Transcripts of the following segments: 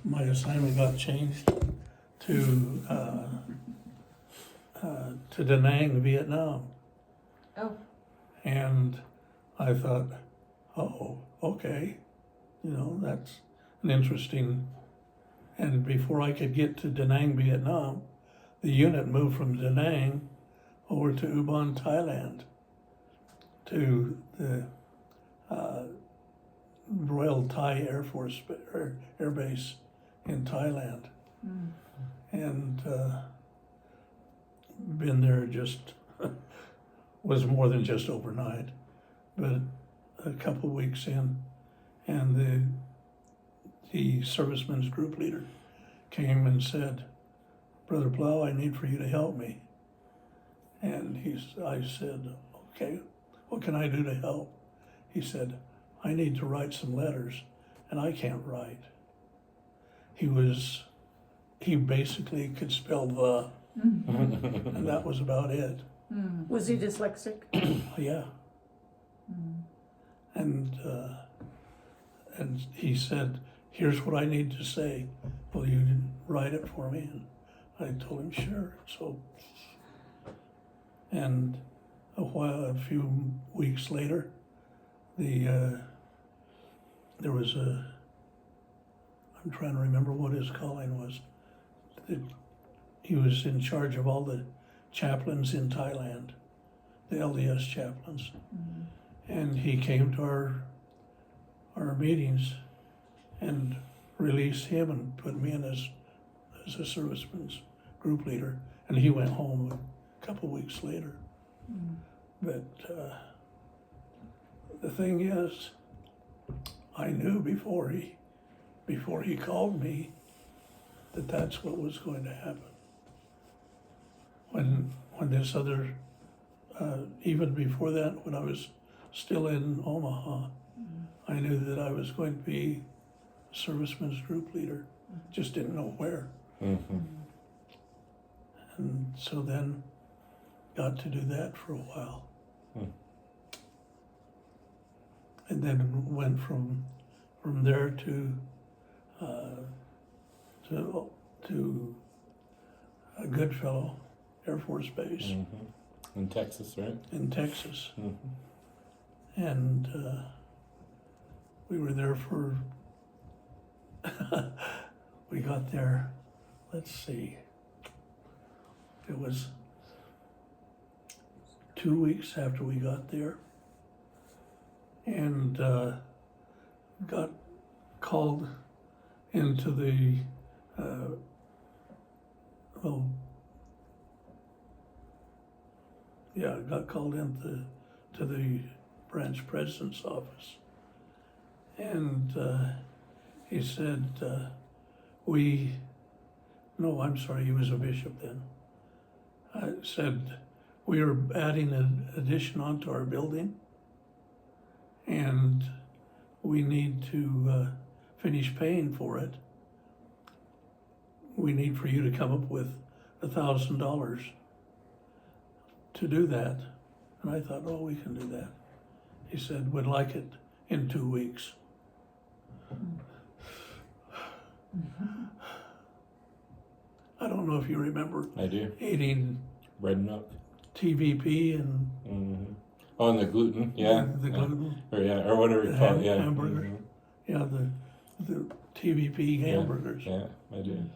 my assignment got changed to Da Nang, Vietnam. Oh. And I thought, oh, okay, that's an interesting. And before I could get to Da Nang, Vietnam, the unit moved from Da Nang over to Ubon, Thailand, to the Royal Thai Air Base in Thailand. Mm. And been there just, was more than just overnight, but a couple weeks in, and the servicemen's group leader came and said, "Brother Blau, I need for you to help me." And I said, "Okay, what can I do to help?" He said, "I need to write some letters, and I can't write." He basically could spell the, and that was about it. Mm. Was he dyslexic? Yeah. Mm. And he said, "Here's what I need to say. Will you write it for me?" And I told him, "Sure." So, and a few weeks later, there was I'm trying to remember what his calling was. He was in charge of all the chaplains in Thailand, the LDS chaplains. Mm. And he came to our meetings and released him and put me in as a serviceman's group leader. And he went home a couple weeks later. Mm. But the thing is, I knew before he called me that that's what was going to happen. When this other, even before that, when I was still in Omaha, I knew that I was going to be a serviceman's group leader, just didn't know where. Mm-hmm. And so then got to do that for a while. Hmm. And then went from there to a Goodfellow Air Force Base Mm-hmm. In Texas, right? in Texas. Mm-hmm. And we were there for, we got there, let's see, it was 2 weeks after we got there, and got called into the, got called into the branch president's office. And he said, I'm sorry, he was a bishop then. Said, "We are adding an addition onto our building, and we need to finish paying for it. We need for you to come up with $1,000 to do that." And I thought, "Oh, we can do that." He said, "Would like it in 2 weeks." I don't know if you remember I do. eating Bread and milk. TVP and Mm-hmm. Oh, and the gluten, yeah. the gluten, Or whatever you call it, yeah. hamburger. Mhm. The TVP hamburgers. Yeah, I do.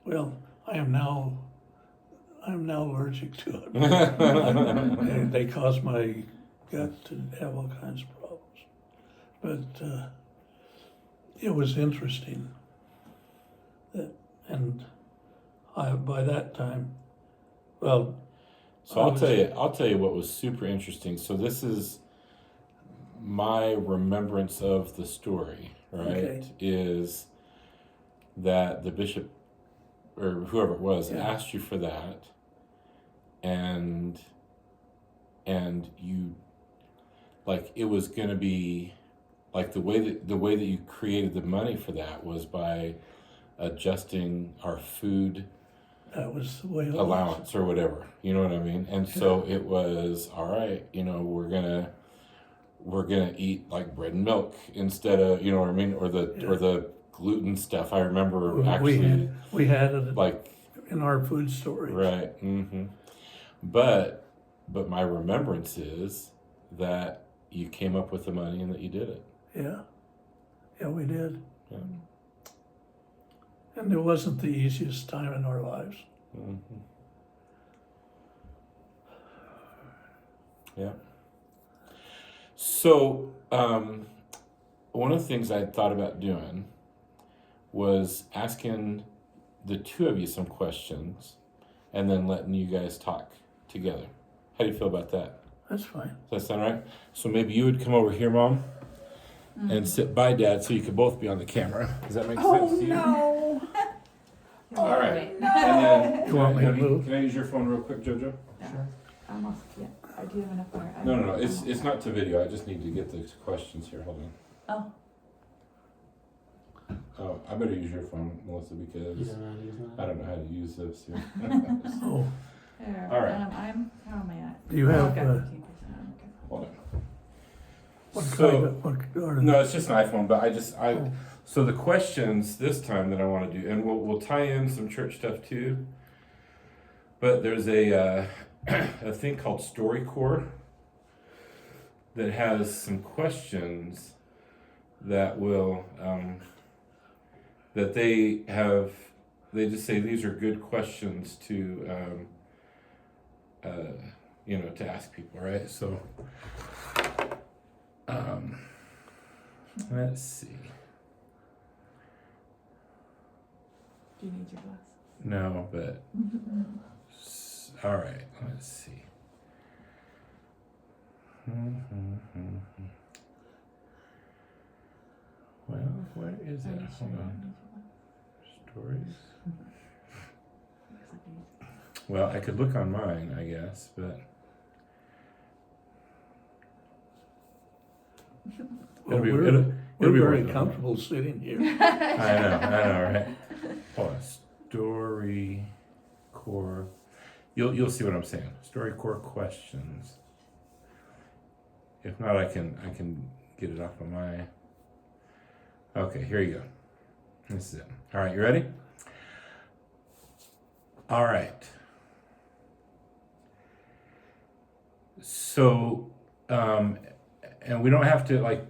Well, I'm now allergic to it. They cause my gut to have all kinds of problems. But it was interesting by that time, well. So I'll tell you what was super interesting. So this is my remembrance of the story, right? Okay. Is that the bishop or whoever it was asked you for that, and you, like, it was going to be like the way that you created the money for that was by adjusting our food That was the way it allowance or whatever, you know what I mean? And so it was, all right, we're gonna eat like bread and milk instead of, you know what I mean, or the gluten stuff. I remember We actually had it like in our food storage. right. But my remembrance is that you came up with the money and that you did it. Yeah. Yeah, we did. Yeah. And it wasn't the easiest time in our lives. Yeah. So, one of the things I thought about doing was asking the two of you some questions and then letting you guys talk together. How do you feel about that? That's fine. Does that sound right? So maybe you would come over here, Mom, and sit by Dad so you could both be on the camera. Does that make sense to you? no. All right. And then, You want me to move? Can I use your phone real quick, JoJo? Sure. Almost, yeah. I do have enough there. No. It's not to video. I just need to get the questions here. Hold on. Oh, I better use your phone, Melissa, because I don't know how to use this here. Oh, There. All right. How am I at? do you have, Okay. 15%. Okay. Hold on. what So- kind of, what are No, it's just an iPhone, but Oh. so the questions this time that I want to do, and we'll tie in some church stuff too. But there's a a thing called StoryCorps that has some questions that will that they have. They just say these are good questions to to ask people, right? So let's see. Do you need your glasses? No, but all right. Let's see. Well, where is Are it? you sure Hold you on. don't need your Stories. glasses? Looks like these. Well, I could look on mine, I guess, but Well, it'll be we're it'll we're be very worth it. comfortable sitting here. I know, right? Hold on. StoryCorps. You'll see what I'm saying. StoryCorps questions. If not, I can get it off of my. Okay, here you go. This is it. All right, you ready? All right. So, and we don't have to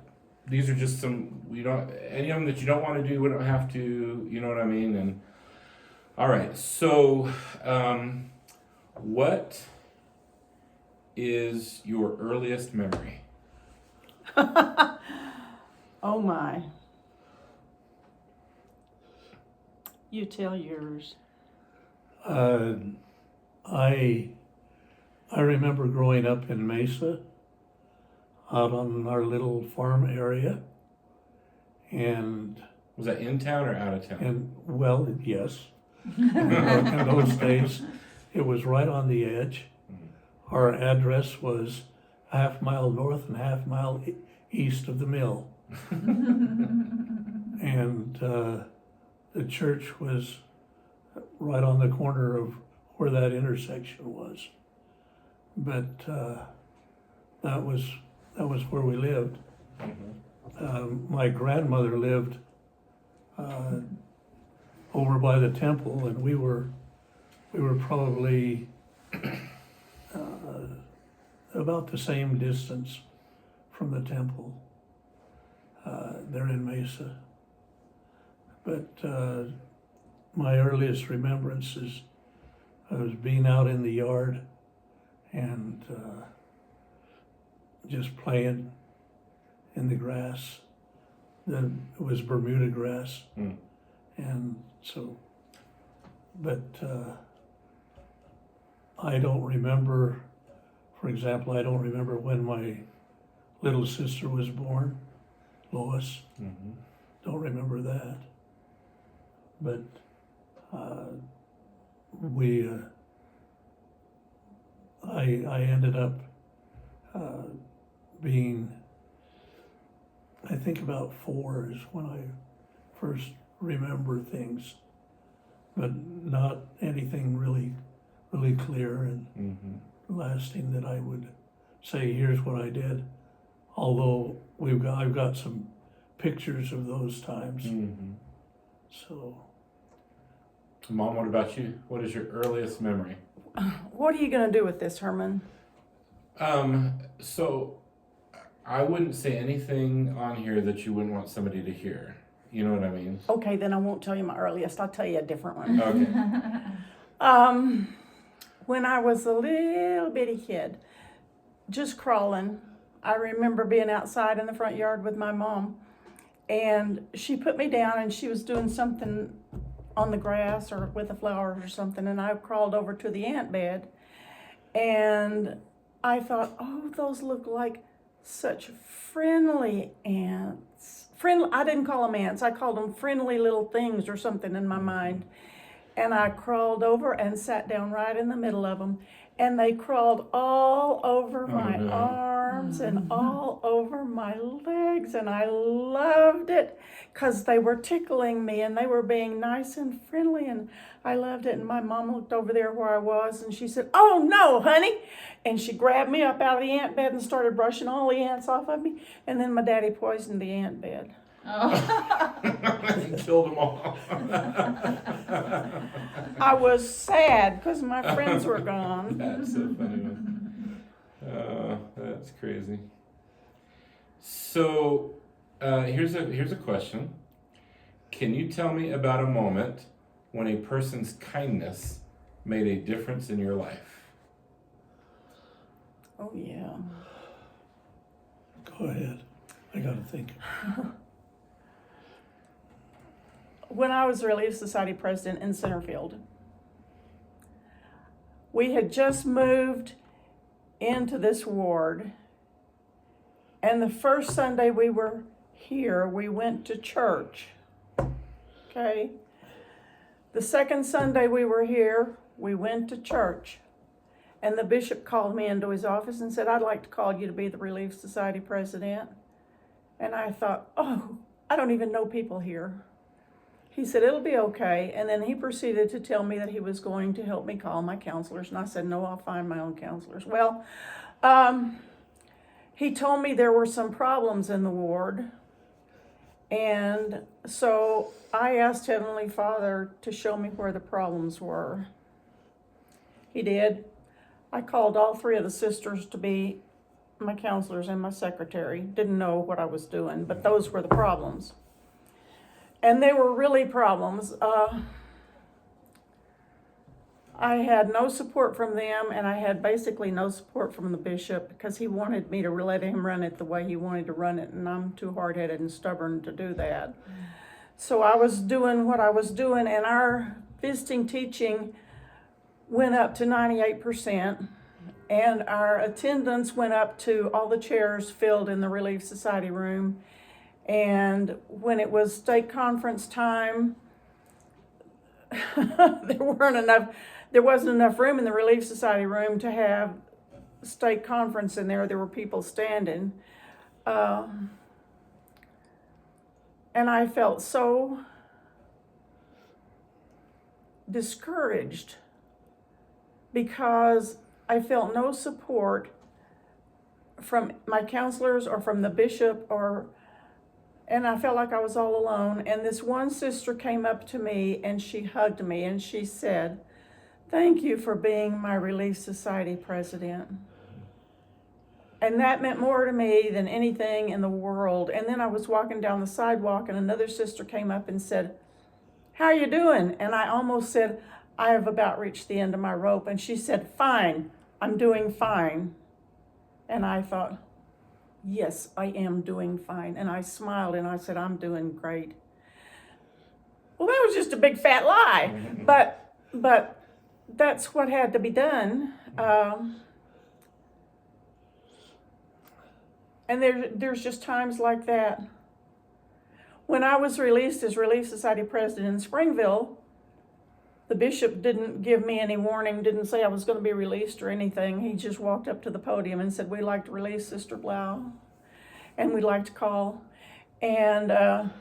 these are just some, we don't, any of them that you don't want to do, we don't have to, you know what I mean? And, all right, so, what is your earliest memory? Oh my. You tell yours. I remember growing up in Mesa, out on our little farm area, and Was that in town or out of town? well, yes. In those days, it was right on the edge. Our address was a half-mile north and half-mile east of the mill. And the church was right on the corner of where that intersection was. But that was where we lived. My grandmother lived over by the temple, and we were probably about the same distance from the temple there in Mesa. But my earliest remembrance is I was being out in the yard and just playing in the grass. Then it was Bermuda grass. And so, but I don't remember, for example, I don't remember when my little sister was born, Lois. Don't remember that. But I ended up being, I think about 4 is when I first remember things, but not anything really clear and lasting that I would say, here's what I did. Although I've got some pictures of those times. So, Mom, what about you? What is your earliest memory? What are you gonna do with this, Herman? So I wouldn't say anything on here that you wouldn't want somebody to hear. You know what I mean? Okay, then I won't tell you my earliest. I'll tell you a different one. Okay. When I was a little bitty kid, just crawling, I remember being outside in the front yard with my mom, and she put me down and she was doing something on the grass or with the flowers or something, and I crawled over to the ant bed, and I thought, oh, those look like such friendly ants. I didn't call them ants, I called them friendly little things or something in my mind. And I crawled over and sat down right in the middle of them. And they crawled all over my arms and all over my legs. And I loved it because they were tickling me and they were being nice and friendly. And I loved it. And my mom looked over there where I was and she said, "Oh no, honey." And she grabbed me up out of the ant bed and started brushing all the ants off of me. And then my daddy poisoned the ant bed. Killed them all. I was sad because my friends were gone. That's so funny. Oh, that's crazy. So, here's a question. Can you tell me about a moment when a person's kindness made a difference in your life? Oh, yeah. go ahead. I gotta think. When I was Relief Society president in Centerfield, we had just moved into this ward, and the first Sunday we were here, we went to church. Okay? The second Sunday we were here, we went to church. And the bishop called me into his office and said, "I'd like to call you to be the Relief Society president." And I thought, oh, I don't even know people here. He said, "It'll be okay." And then he proceeded to tell me that he was going to help me call my counselors. And I said, "No, I'll find my own counselors." Well, he told me there were some problems in the ward. And so I asked Heavenly Father to show me where the problems were. He did. I called all three of the sisters to be my counselors and my secretary. Didn't know what I was doing, but those were the problems. And they were really problems. I had no support from them, and I had basically no support from the bishop because he wanted me to let him run it the way he wanted to run it, and I'm too hard-headed and stubborn to do that. So I was doing what I was doing, and our visiting teaching went up to 98%, and our attendance went up to all the chairs filled in the Relief Society room. And when it was stake conference time, there wasn't enough room in the Relief Society room to have stake conference in there. There were people standing. And I felt so discouraged because I felt no support from my counselors or from the bishop, and I felt like I was all alone. And this one sister came up to me and she hugged me and she said, "Thank you for being my Relief Society president." And that meant more to me than anything in the world. And then I was walking down the sidewalk and another sister came up and said, "How are you doing?" And I almost said, "I have about reached the end of my rope." And she said, "Fine, I'm doing fine." And I thought, yes, I am doing fine. And I smiled and I said, "I'm doing great." Well, that was just a big fat lie, but that's what had to be done. And there's just times like that. When I was released as Relief Society president in Springville, the bishop didn't give me any warning, didn't say I was going to be released or anything. He just walked up to the podium and said, "We'd like to release Sister Blau, and we'd like to call." And that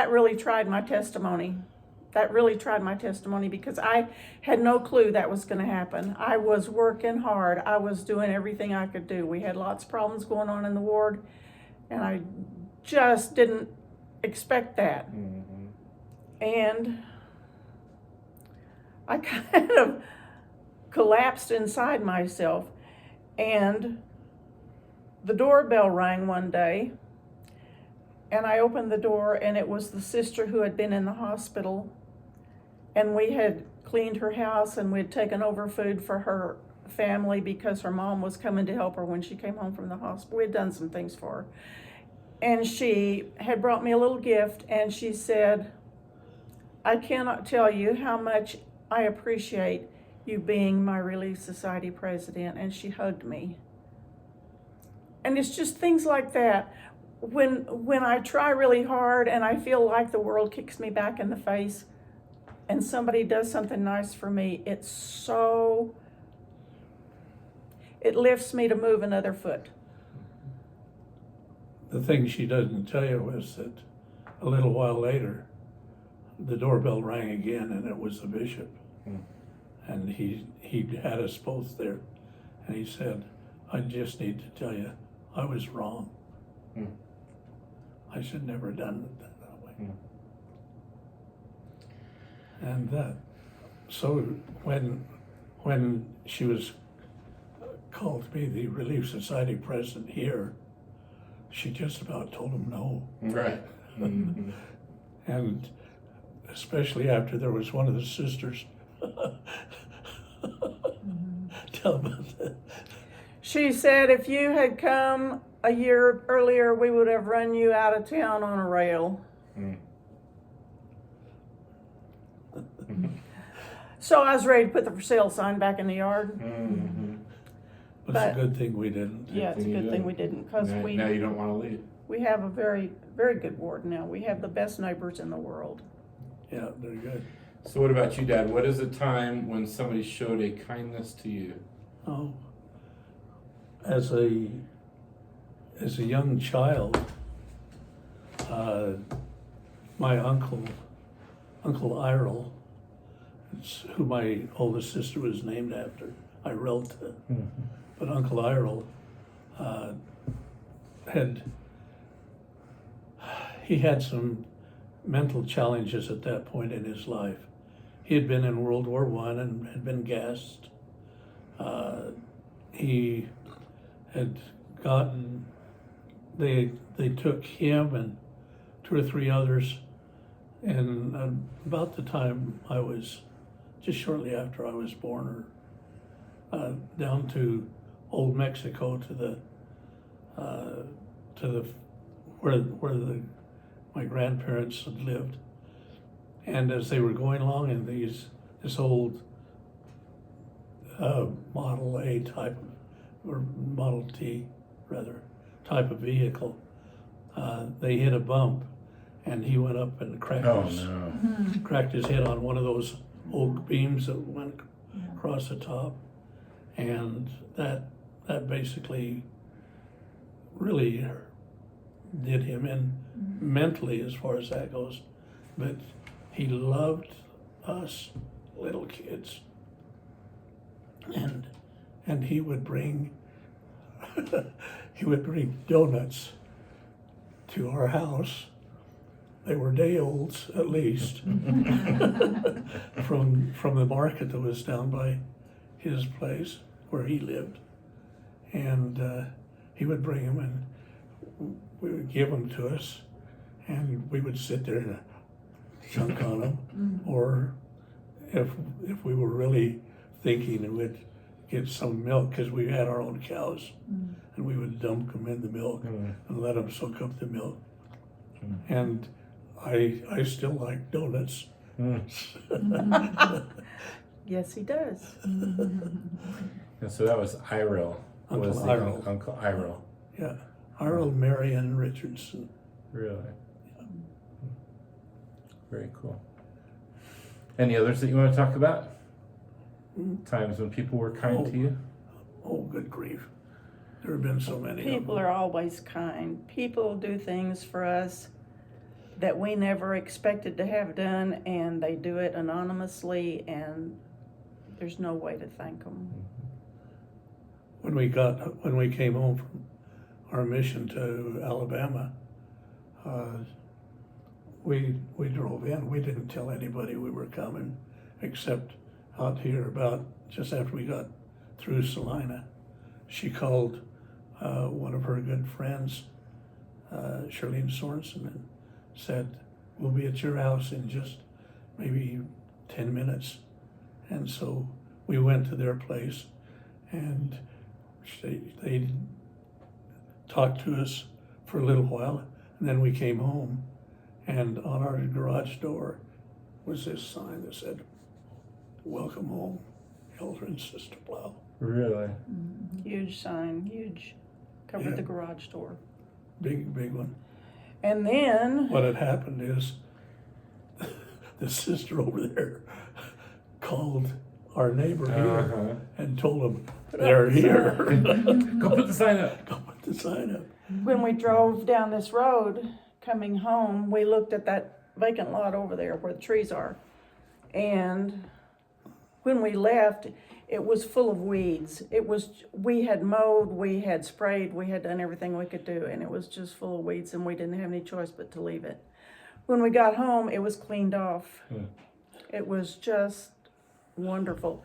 really tried my testimony. That really tried my testimony because I had no clue that was going to happen. I was working hard. I was doing everything I could do. We had lots of problems going on in the ward, And I just didn't expect that. Mhm. And I kind of collapsed inside myself. And the doorbell rang one day. And I opened the door, and it was the sister who had been in the hospital. And we had cleaned her house, and we had taken over food for her family because her mom was coming to help her when she came home from the hospital. We had done some things for her. And she had brought me a little gift, and she said, I cannot tell you how much I appreciate you being my Relief Society president. And she hugged me. And it's just things like that. When I try really hard and I feel like the world kicks me back in the face and somebody does something nice for me, it lifts me to move another foot. The thing she doesn't tell you was that a little while later, the doorbell rang again, and it was the bishop. Hmm. And he had us both there, and he said, I just need to tell you, I was wrong. Hmm. I should never have done it that way. Hmm. And so when she was called to be the Relief Society president here, she just about told him no. Right. Mhm. And especially after there was one of the sisters. Tell about that. She said, if you had come a year earlier, we would have run you out of town on a rail. Mm. So I was ready to put the for sale sign back in the yard. Mhm. It's But- a good thing we didn't. Yeah, it's a thing you good thing did. we didn't, because Now you don't want to leave. we have a very, very good ward now. We have the best neighbors in the world. Yeah, they're good. So what about you, Dad? What is a time when somebody showed a kindness to you? Oh, as a young child, my uncle Irel, it's who my oldest sister was named after, Irelta. But Uncle Irel had some mental challenges at that point in his life. He had been in World War I and had been gassed. He had gotten, they took him and 2 or 3 others, and about the time I was, just shortly after I was born, or down to Old Mexico to the where my grandparents had lived. And as they were going along in this old Model A type, or Model T rather, type of vehicle, they hit a bump, and he went up and cracked his head on one of those oak beams that went across the top, and that basically really did him in mentally as far as that goes. But he loved us little kids, and he would bring donuts to our house. They were day olds at least, from the market that was down by his place where he lived, and he would bring them, and we would give them to us, and we would sit there and chunk on them, or if we were really thinking, and we'd get some milk because we had our own cows, and we would dunk them in the milk and let them soak up the milk. And I still like donuts. Yes, he does. And so that was Irel. Uncle Was the Irel. Uncle Irel. Yeah, Arnold Marion Richardson. Really? Very cool. Any others that you want to talk about? Times when people were kind to you? Oh, good grief. There have been so many of People them. are always kind. People do things for us that we never expected to have done, and they do it anonymously, and there's no way to thank them. When we came home our mission to Alabama, we drove in. We didn't tell anybody we were coming, except out here about just after we got through Salina. She called one of her good friends, Charlene Sorensen, and said, "We'll be at your house in just maybe 10 minutes." And so we went to their place, and they talked to us for a little while, and then we came home, and on our garage door was this sign that said, "Welcome home, Elder and Sister Blau." Really? Huge sign, huge, covered Yeah. the garage door. Big one. And then, What had happened is the sister over there called our neighbor here Uh-huh. and told him Put up they're the here. Go put the sign up. Go put the sign up. when we drove down this road coming home, we looked at that vacant lot over there where the trees are. And when we left, it was full of weeds. We had mowed, we had sprayed, we had done everything we could do, and it was just full of weeds, and we didn't have any choice but to leave it. When we got home, it was cleaned off. It was just wonderful.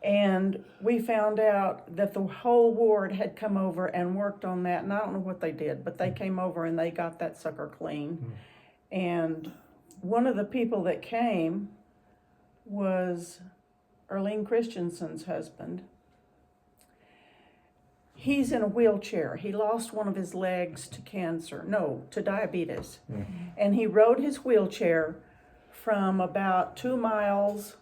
And we found out that the whole ward had come over and worked on that, and I don't know what they did, but they came over and they got that sucker clean. And one of the people that came was Erlene Christensen's husband. He's in a wheelchair. He lost one of his legs to to diabetes. And he rode his wheelchair from about 2 miles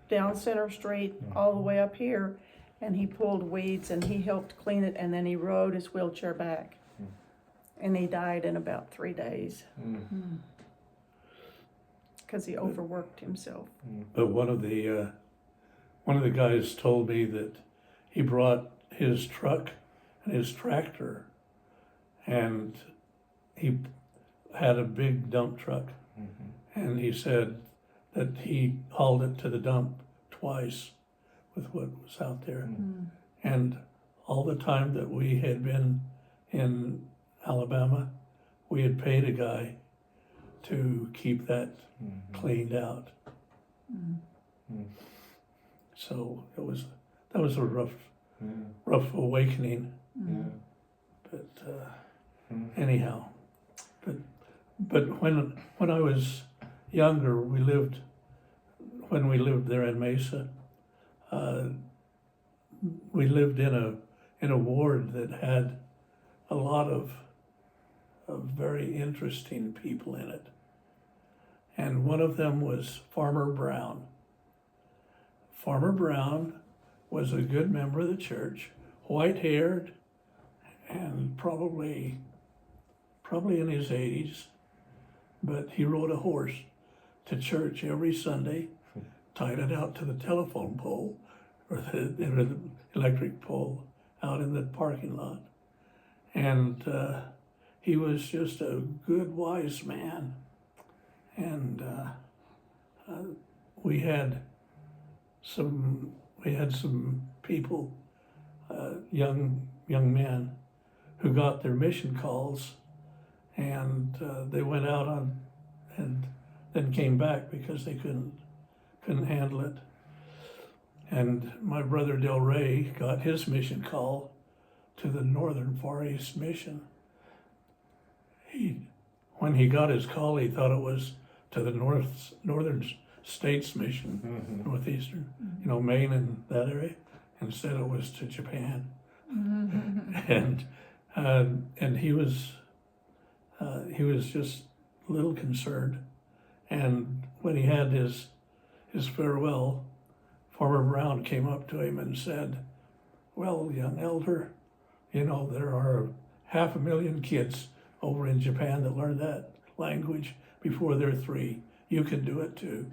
down Center Street all the way up here, and he pulled weeds and he helped clean it, and then he rode his wheelchair back. And he died in about 3 days because he overworked himself. But one of the guys told me that he brought his truck and his tractor, and he had a big dump truck, and he said that he hauled it to the dump twice with what was out there. And all the time that we had been in Alabama, we had paid a guy to keep that cleaned out. So that was a rough awakening. But anyhow, but when I was younger, when we lived there in Mesa, we lived in a ward that had a lot of very interesting people in it. And one of them was Farmer Brown. Farmer Brown was a good member of the church, white-haired, and probably in his 80s, but he rode a horse to church every Sunday, tied it out to the telephone pole or the electric pole out in the parking lot. And he was just a good, wise man. And we had some people, young men, who got their mission calls, and they went out and then came back because they couldn't handle it. And my brother Del Rey got his mission call to the Northern Far East Mission. When he got his call, he thought it was to the Northern States Mission, Northeastern, Maine and that area, and said it was to Japan. And he was just a little concerned. And when he had his farewell, Farmer Brown came up to him and said, "Well, young elder, there are 500,000 kids over in Japan that learn that language before they're 3. You can do it too."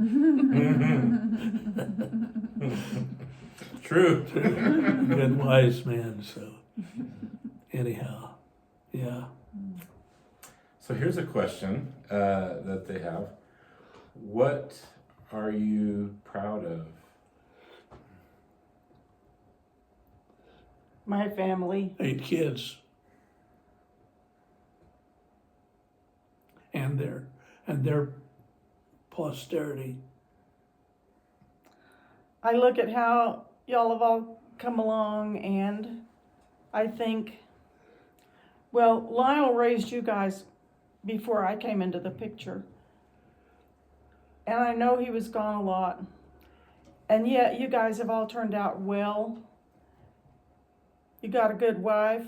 True. Good wise man. So anyhow, yeah. So here's a question that they have. What are you proud of? My family. 8 kids. and their posterity. I look at how y'all have all come along, and I think, well, Lionel raised you guys before I came into the picture. And I know he was gone a lot. And yet you guys have all turned out well. You got a good wife.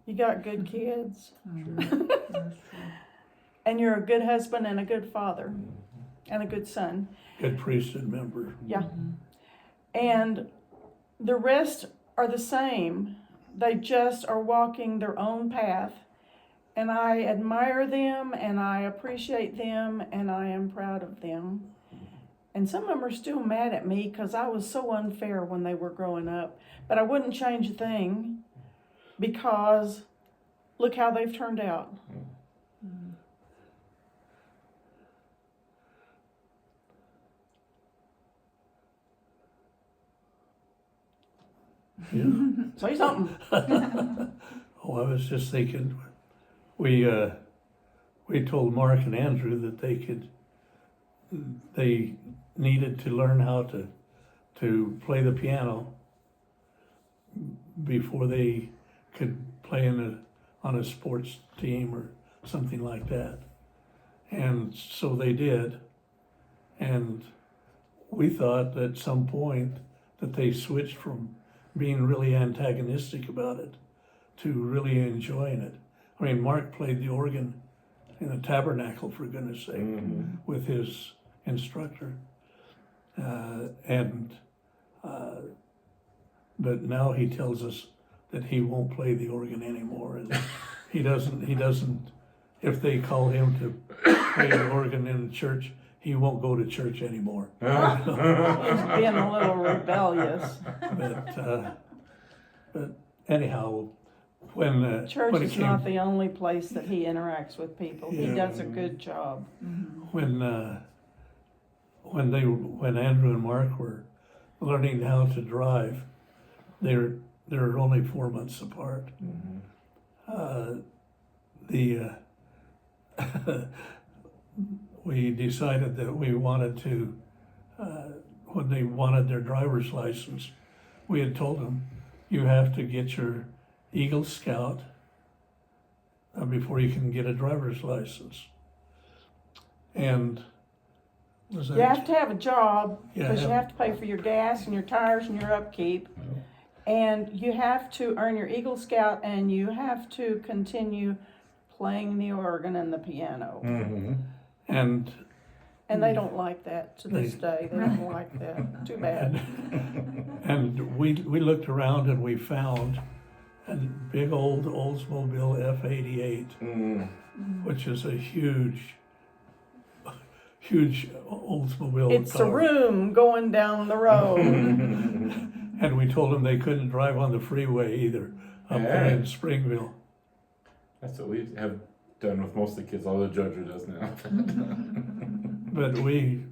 You got good kids. That's true. And you're a good husband and a good father and a good son. Good priesthood member. Yeah. And the rest are the same. They just are walking their own path. And I admire them and I appreciate them and I am proud of them. And some of them are still mad at me because I was so unfair when they were growing up. But I wouldn't change a thing because look how they've turned out. Yeah. Say something. Oh, I was just thinking, we told Mark and Andrew that they needed to learn how to play the piano before they could play on a sports team or something like that. And so they did. And we thought at some point that they switched from being really antagonistic about it to really enjoying it. I mean, Mark played the organ in the tabernacle, for goodness sake, with his instructor. But now he tells us that he won't play the organ anymore. And he doesn't, if they call him to play the organ in the church, he won't go to church anymore. He's being a little rebellious. But anyhow, when Church when it is came, not the only place that he interacts with people. He Yeah. does a good job. when Andrew and Mark were learning how to drive, they're only 4 months apart. We decided that we wanted to, when they wanted their driver's license, we had told them, you have to get your Eagle Scout before you can get a driver's license. And was that? You have to have a job Yeah, because you have- have to pay for your gas and your tires and your upkeep. And you have to earn your Eagle Scout and you have to continue playing the organ and the piano. And And they don't like that to this day. They don't like that. Too bad. And we looked around and we found a big old Oldsmobile F88, which is a huge Oldsmobile It's a car. room going down the road. And we told them they couldn't drive on the freeway either up there in Springville. That's what we have done with most of the kids, although Jojo does now. But we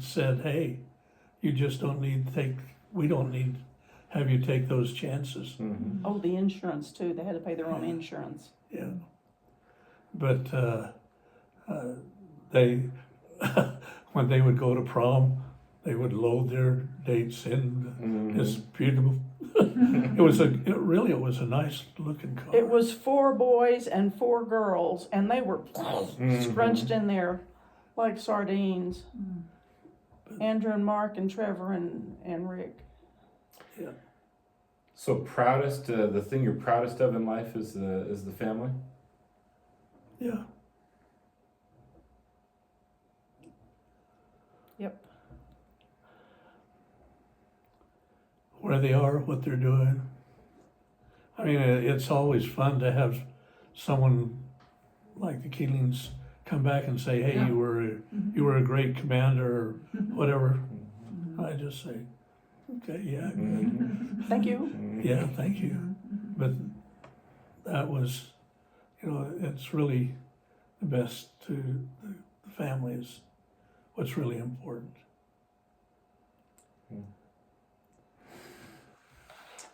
said, hey, you just don't need we don't need have you take those chances. Oh, the insurance too. They had to pay their own insurance. Yeah. But they, when they would go to prom, they would load their dates in this beautiful. It was a nice looking car. It was 4 boys and 4 girls, and they were scrunched in there like sardines. Andrew and Mark and Trevor and Rick. Yeah. So proudest, the thing you're proudest of in life is the family? Yeah. Yep. Where they are, what they're doing. I mean, it's always fun to have someone like the Keelings come back and say, "Hey, you were a great commander," or whatever. I just say, "Okay, yeah, good. Thank you. Yeah, thank you." But that was, it's really the best to the family is what's really important.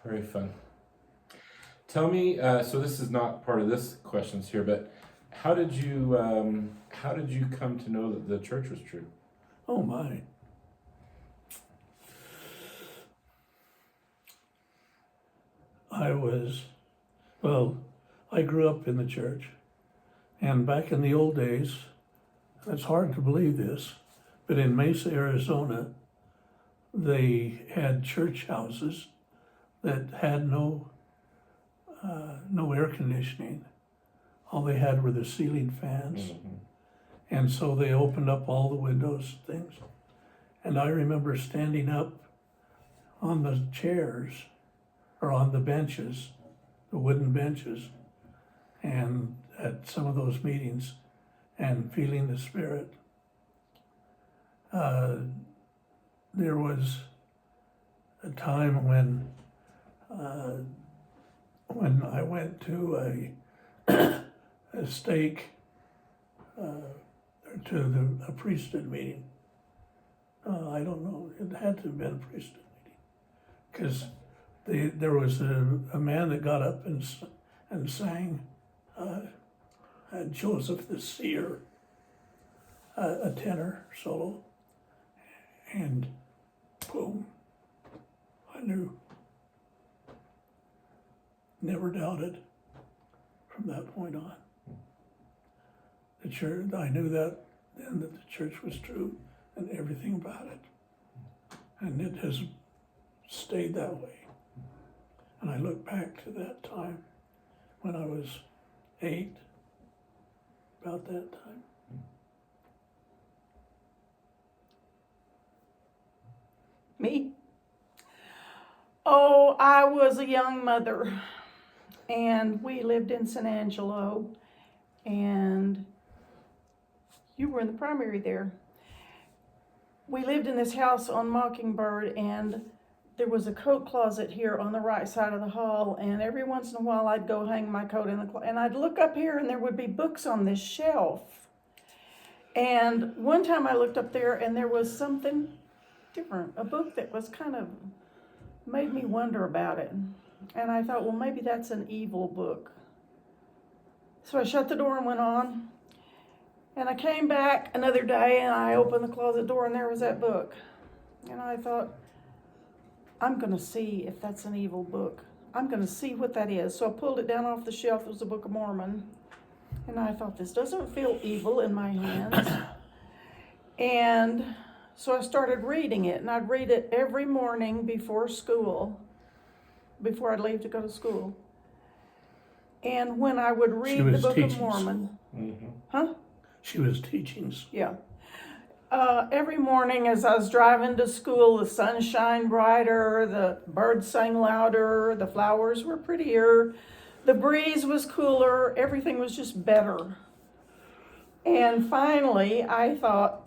Very fun. Tell me, so this is not part of this questions here, but How did you come to know that the church was true? Oh my. I grew up in the church, and back in the old days, it's hard to believe this, but in Mesa, Arizona, they had church houses that had no air conditioning. All they had were the ceiling fans. Mm-hmm. And so they opened up all the windows, things. And I remember standing up on the chairs, or on the benches, the wooden benches, and at some of those meetings, and feeling the Spirit. There was a time when I went to a stake, a priesthood meeting. I don't know, it had to have been a priesthood meeting, because there was a man that got up and sang Joseph the Seer, a tenor solo, and boom, I knew. Never doubted from that point on. The church, I knew that then, that the church was true and everything about it. And it has stayed that way. And I look back to that time when I was 8, about that time. Me? Oh, I was a young mother, and we lived in San Angelo, and you were in the primary there. We lived in this house on Mockingbird, and there was a coat closet here on the right side of the hall, and every once in a while I'd go hang my coat in the closet, and I'd look up here and there would be books on this shelf. And one time I looked up there and there was something different, a book that was kind of made me wonder about it. And I thought, well, maybe that's an evil book. So I shut the door and went on. And I came back another day and I opened the closet door and there was that book. And I thought, I'm going to see if that's an evil book. I'm going to see what that is. So I pulled it down off the shelf. It was the Book of Mormon. And I thought, this doesn't feel evil in my hands. And so I started reading it. And I'd read it every morning before school, before I'd leave to go to school. And when I would read the Book of Mormon. Mm-hmm. Huh? She was teaching. Yeah. Every morning as I was driving to school, the sun shined brighter, the birds sang louder, the flowers were prettier, the breeze was cooler, everything was just better. And finally, I thought,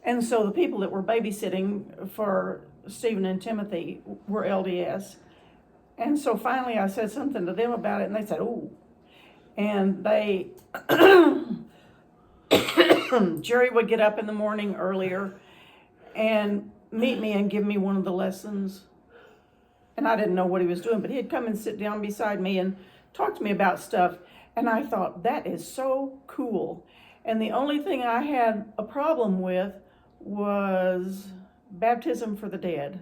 And so the people that were babysitting for Stephen and Timothy were LDS. And so finally I said something to them about it, and they said, ooh. And they... Jerry would get up in the morning earlier and meet me and give me one of the lessons. And I didn't know what he was doing, but he'd come and sit down beside me and talk to me about stuff. And I thought, that is so cool. And the only thing I had a problem with was baptism for the dead.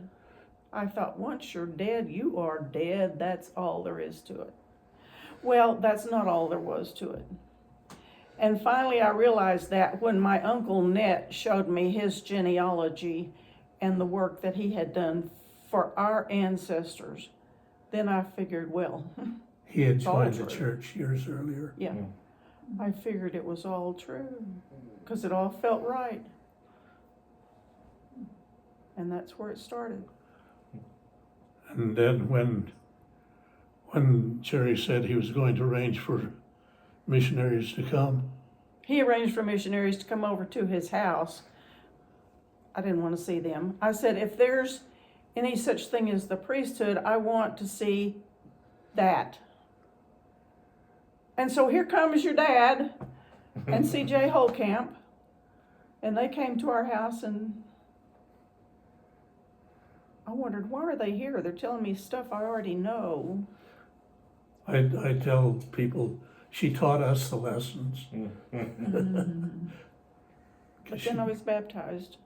I thought, once you're dead, you are dead. That's all there is to it. Well, that's not all there was to it. And finally, I realized that when my Uncle Ned showed me his genealogy and the work that he had done for our ancestors, then I figured, well, He had it's all joined the true. church years earlier. Yeah, I figured it was all true because it all felt right. And that's where it started. And then when Jerry said he was going to arrange for missionaries to come, He arranged for missionaries to come over to his house. I didn't want to see them. I said, if there's any such thing as the priesthood, I want to see that. And so here comes your dad and C.J. Holcamp. And they came to our house, and I wondered, why are they here? They're telling me stuff I already know. I tell people, she taught us the lessons. But then I was baptized.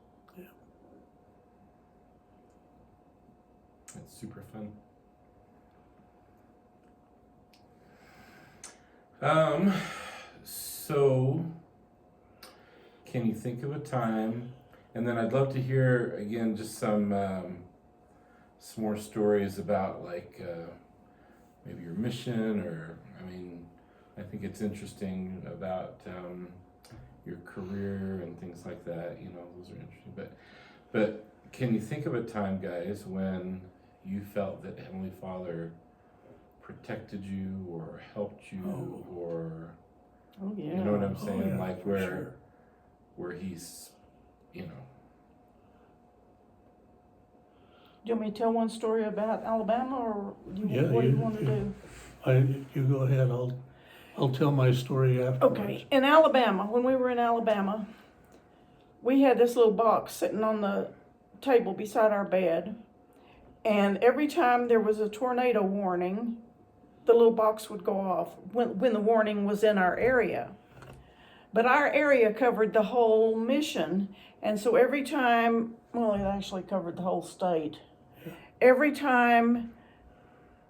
It's super fun. So can you think of a time, and then I'd love to hear again just some more stories about like maybe your mission, or I mean, I think it's interesting about your career and things like that. You know, those are interesting. But can you think of a time, guys, when you felt that Heavenly Father protected you or helped you, or Oh, yeah. you know what I'm Oh, saying? yeah, Like for sure. where he's, you know. Do you want me to tell one story about Alabama, or Yeah, what do you you- want to you- do? You go ahead, I'll tell my story afterwards. Okay, in Alabama, when we were in Alabama, we had this little box sitting on the table beside our bed, and every time there was a tornado warning, the little box would go off when the warning was in our area. But our area covered the whole mission, and so every time, well, it actually covered the whole state. Every time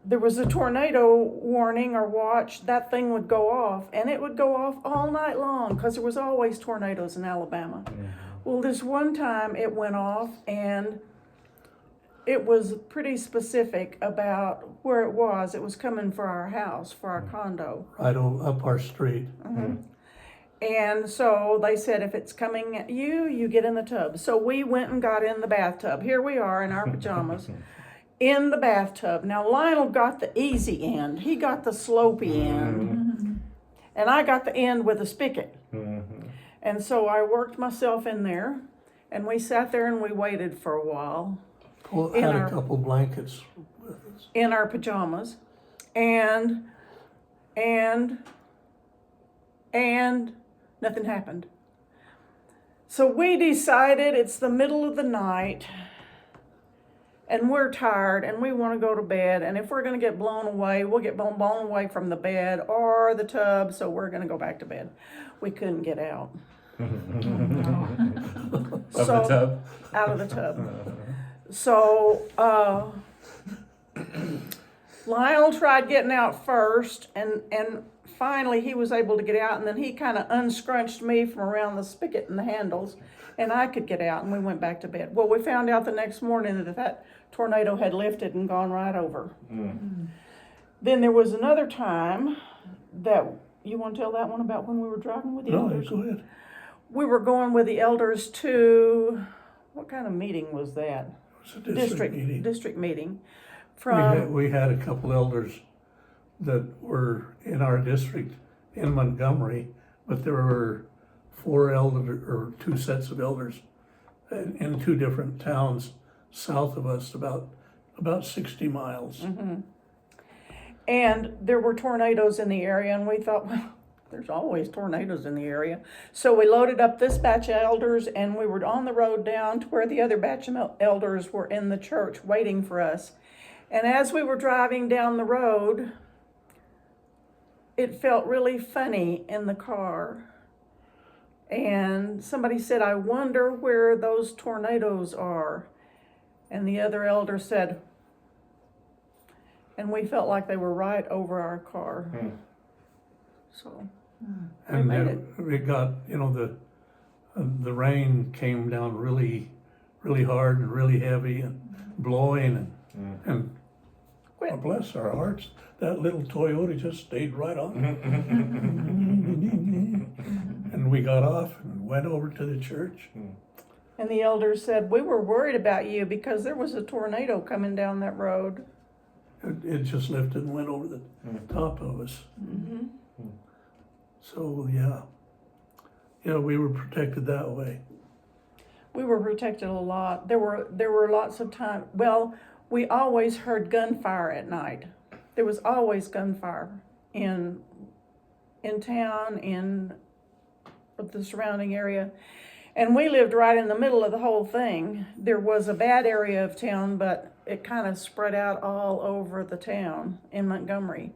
there was a tornado warning or watch, that thing would go off, and it would go off all night long because there was always tornadoes in Alabama. Well, this one time it went off, and it was pretty specific about where it was. It was coming for our house, for our condo. Right up our street. And so they said, if it's coming at you, you get in the tub. So we went and got in the bathtub. Here we are in our pajamas in the bathtub. Now Lionel got the easy end. He got the slopey end. And I got the end with a spigot. And so I worked myself in there, and we sat there and we waited for a while Had a couple blankets with us. in our pajamas, and nothing happened. So we decided it's the middle of the night, and we're tired, and we want to go to bed, and if we're going to get blown away, we'll get blown away from the bed or the tub, so we're going to go back to bed. We couldn't get out. Of the tub? Out of the tub. So Lionel tried getting out first, and finally he was able to get out, and then he kind of unscrunched me from around the spigot and the handles, and I could get out, and we went back to bed. Well, we found out the next morning that tornado had lifted and gone right over. Then there was another time that, you want to tell that one about when we were driving with the No, elders? go ahead. We were going with the elders to, what kind of meeting was that? It was a district meeting. District meeting. We had a couple elders that were in our district in Montgomery, but there were two sets of elders in two different towns south of us, about 60 miles. And there were tornadoes in the area, and we thought, well, there's always tornadoes in the area. So we loaded up this batch of elders, and we were on the road down to where the other batch of elders were in the church waiting for us. And as we were driving down the road, it felt really funny in the car. And somebody said, I wonder where those tornadoes are. And the other elder said, and we felt like they were right over our car. So And made it got, the rain came down really, really hard and really heavy and blowing and Quit. oh, bless our hearts, that little Toyota just stayed right on. And we got off and went over to the church. And the elders said, we were worried about you because there was a tornado coming down that road. It just lifted and went over the top of us. So, yeah, we were protected that way. We were protected a lot. There were lots of times. Well, we always heard gunfire at night. There was always gunfire in town, in the surrounding area. And we lived right in the middle of the whole thing. There was a bad area of town, but it kind of spread out all over the town in Montgomery.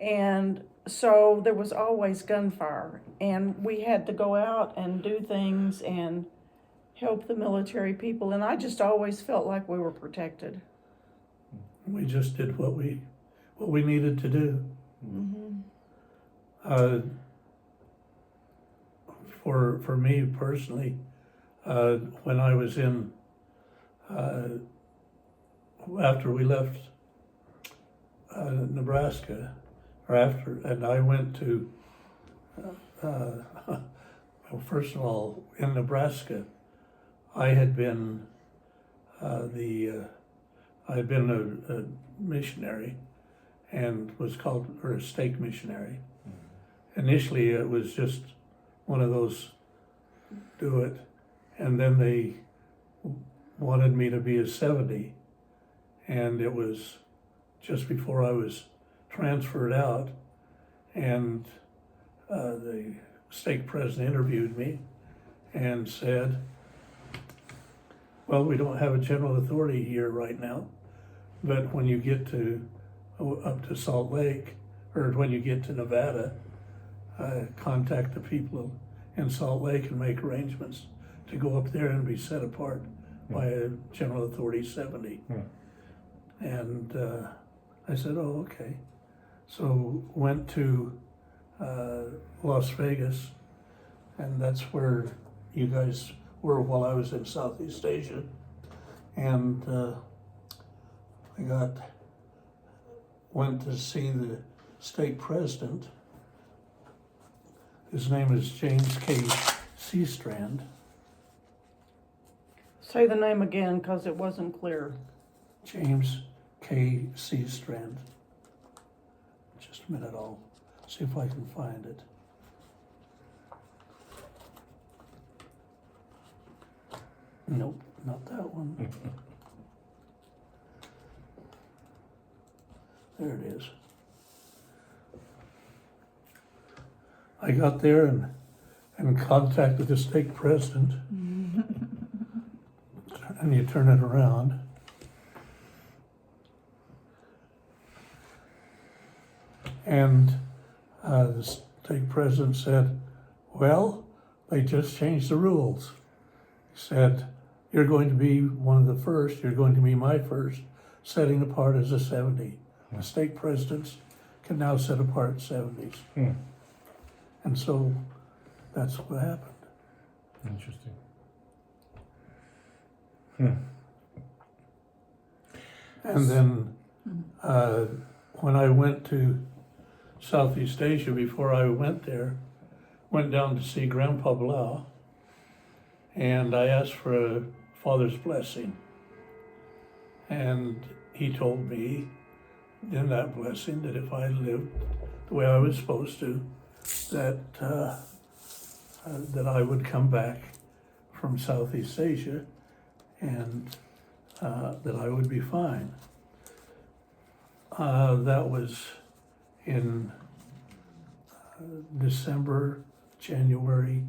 And so there was always gunfire, and we had to go out and do things and help the military people, and I just always felt like we were protected. We just did what we needed to do. Mm-hmm. For me personally, when I was in, after we left Nebraska, and I went to, well, first of all, in Nebraska, I had been I had been a missionary, and was called, or a stake missionary. Initially, it was just one of those, do it, and then they wanted me to be a 70, and it was just before I was transferred out, and the stake president interviewed me and said, well, we don't have a general authority here right now, but when you get to up to Salt Lake, or when you get to Nevada, contact the people in Salt Lake and make arrangements to go up there and be set apart by a general authority 70. And I said, oh, okay. So went to Las Vegas, and that's where you guys were while I was in Southeast Asia. And I went to see the stake president. His name is James K. Seastrand. Say the name again, because it wasn't clear. James K. Seastrand. Just a minute, I'll see if I can find it. Nope, not that one. There it is. I got there and contacted the stake president. And you turn it around. And the stake president said, well, they just changed the rules. He said, you're going to be one of the first, you're going to be my first, setting apart as a 70. The stake presidents can now set apart 70s. And so that's what happened. Interesting. And then when I went to Southeast Asia, before I went there, went down to see Grandpa Blau, and I asked for a father's blessing. And he told me in that blessing that if I lived the way I was supposed to, that I would come back from Southeast Asia, and that I would be fine. That was in December, January,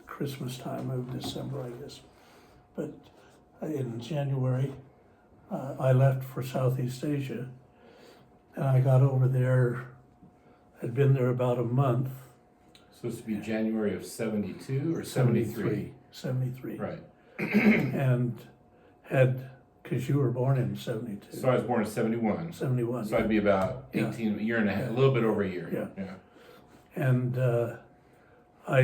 Christmas time of December, I guess. But in January, I left for Southeast Asia, and I got over there, had been there about a month. Supposed to be January of 72 or 73? 73. Right. And had, because you were born in 72. So I was born in 71. 71. So I'd be about 18, a year and a half, a little bit over a year. Yeah. Yeah. And I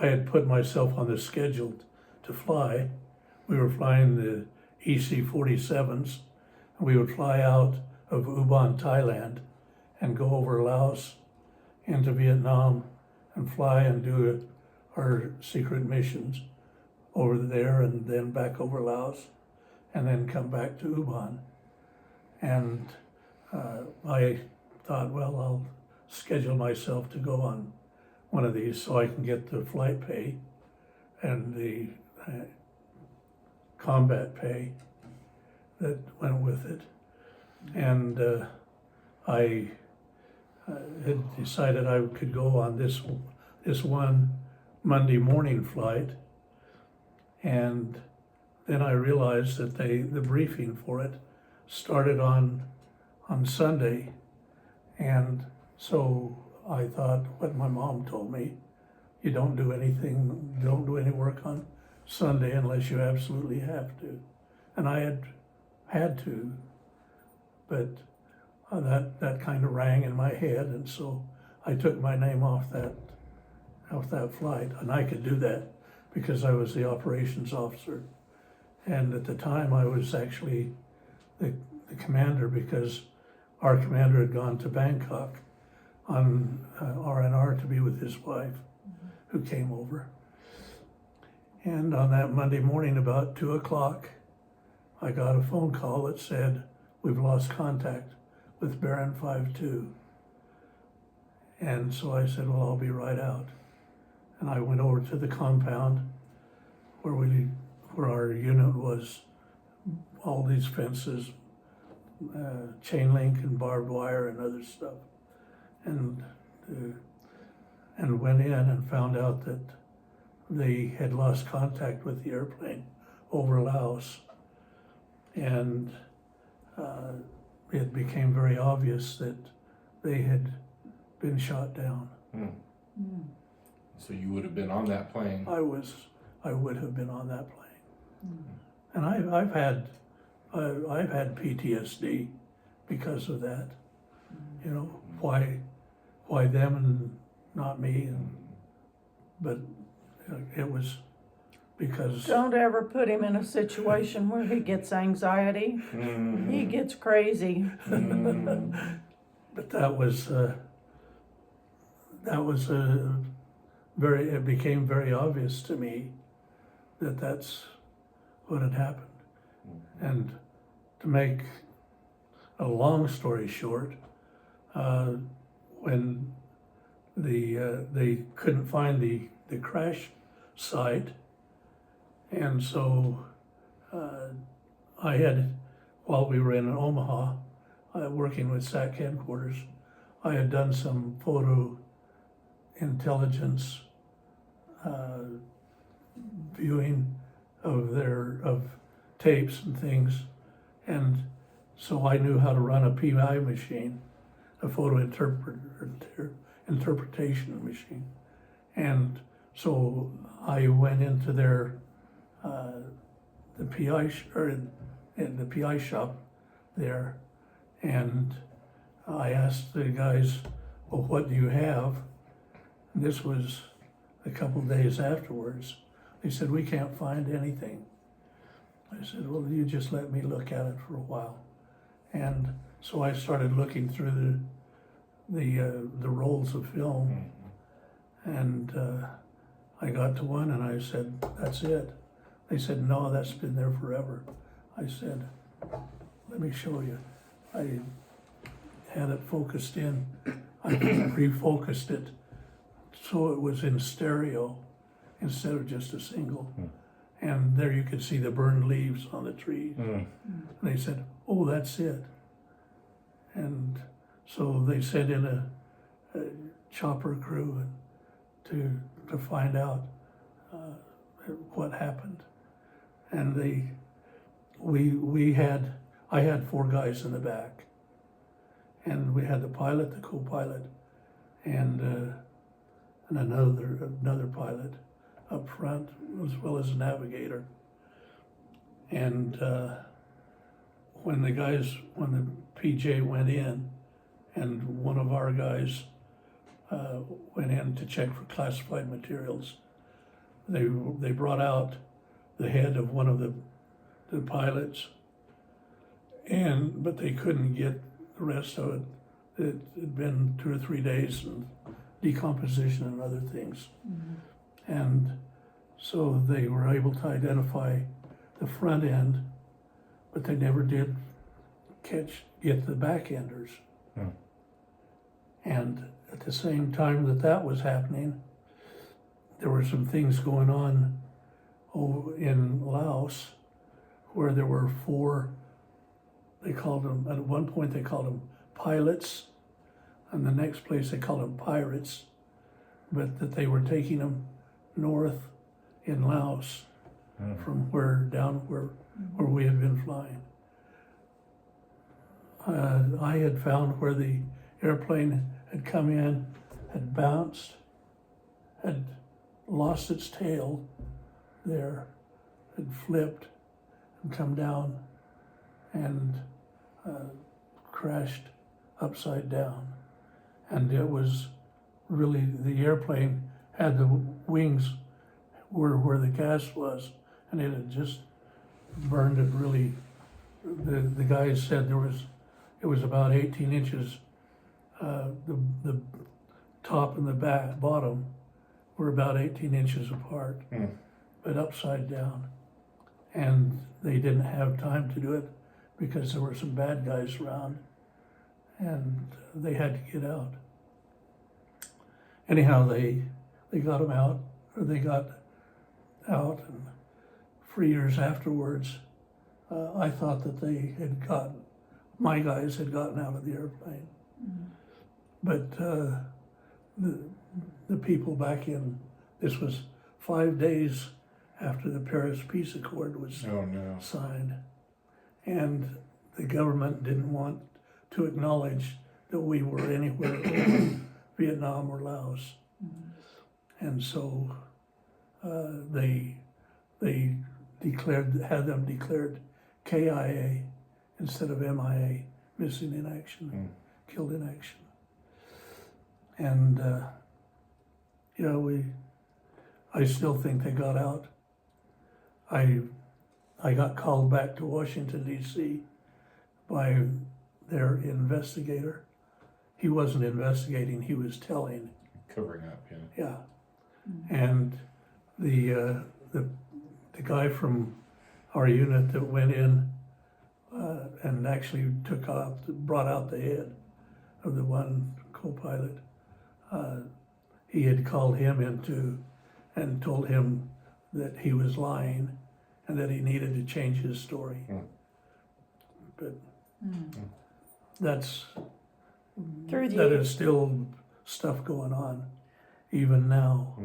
had put myself on the schedule to fly. We were flying the EC-47s. We would fly out of Ubon, Thailand, and go over Laos into Vietnam and fly and do our secret missions over there and then back over Laos and then come back to Ubon. And I thought, well, I'll schedule myself to go on one of these so I can get the flight pay and the combat pay that went with it. And I had decided I could go on this one Monday morning flight, and then I realized that the briefing for it started on Sunday. And so I thought what my mom told me, you don't do any work on Sunday unless you absolutely have to. And I had to, but that kind of rang in my head, and so I took my name off that flight. And I could do that because I was the operations officer. And at the time I was actually the commander, because our commander had gone to Bangkok on R&R to be with his wife, who came over. And on that Monday morning about 2 o'clock, I got a phone call that said, we've lost contact with Baron 5-2. And so I said, well, I'll be right out. And I went over to the compound where our unit was, all these fences, chain link and barbed wire and other stuff. And went in and found out that they had lost contact with the airplane over Laos. And it became very obvious that they had been shot down. So you would have been on that plane. I would have been on that plane. And I've had PTSD because of that. You know, why them and not me? But it was because Don't ever put him in a situation where he gets anxiety. He gets crazy. but that was it became very obvious to me that that's what had happened. And to make a long story short, when they couldn't find the crash site, and so I had, while we were in Omaha, working with SAC headquarters, I had done some photo intelligence viewing of tapes and things, and so I knew how to run a PI machine, a photo interpretation machine. And so I went into their the PI shop there, and I asked the guys, well, what do you have? And this was a couple days afterwards. They said, we can't find anything. I said, well, you just let me look at it for a while. And so I started looking through the rolls of film, and I got to one and I said, that's it. They said, no, that's been there forever. I said, let me show you. I had it focused in. I refocused it so it was in stereo instead of just a single. And there you could see the burned leaves on the trees. And they said, oh, that's it. And so they sent in a chopper crew to find out what happened. And I had 4 guys in the back, and we had the pilot, the co-pilot, and another pilot up front, as well as a navigator. And when the PJ went in, and one of our guys went in to check for classified materials, they brought out the head of one of the pilots, but they couldn't get the rest of it. It had been 2 or 3 days and decomposition and other things. And so they were able to identify the front end, but they never did get the back enders. And at the same time that was happening, there were some things going on in Laos where there were 4, they called them, at one point they called them pilots, and the next place they called them pirates, but that they were taking them north in Laos. from where we had been flying. I had found where the airplane had come in, had bounced, had lost its tail there, had flipped and come down and crashed upside down. And it was really, the airplane had the wings where the gas was, and it had just burned it really. The guys said it was about 18 inches. The top and the bottom were about 18 inches apart, but upside down. And they didn't have time to do it because there were some bad guys around, and they had to get out. Anyhow, they got them out, or they got out, and 3 years afterwards, I thought that my guys had gotten out of the airplane. But the people back this was 5 days after the Paris Peace Accord was signed. And the government didn't want to acknowledge that we were anywhere in Vietnam or Laos. And so they had them declared KIA instead of MIA, missing in action, killed in action. And I still think they got out. I got called back to Washington, D.C. by their investigator. He wasn't investigating, he was telling. Covering up, yeah. Yeah. And the guy from our unit that went in and actually brought out the head of the one co-pilot, he had called him and told him that he was lying and that he needed to change his story. But that is still stuff going on even now.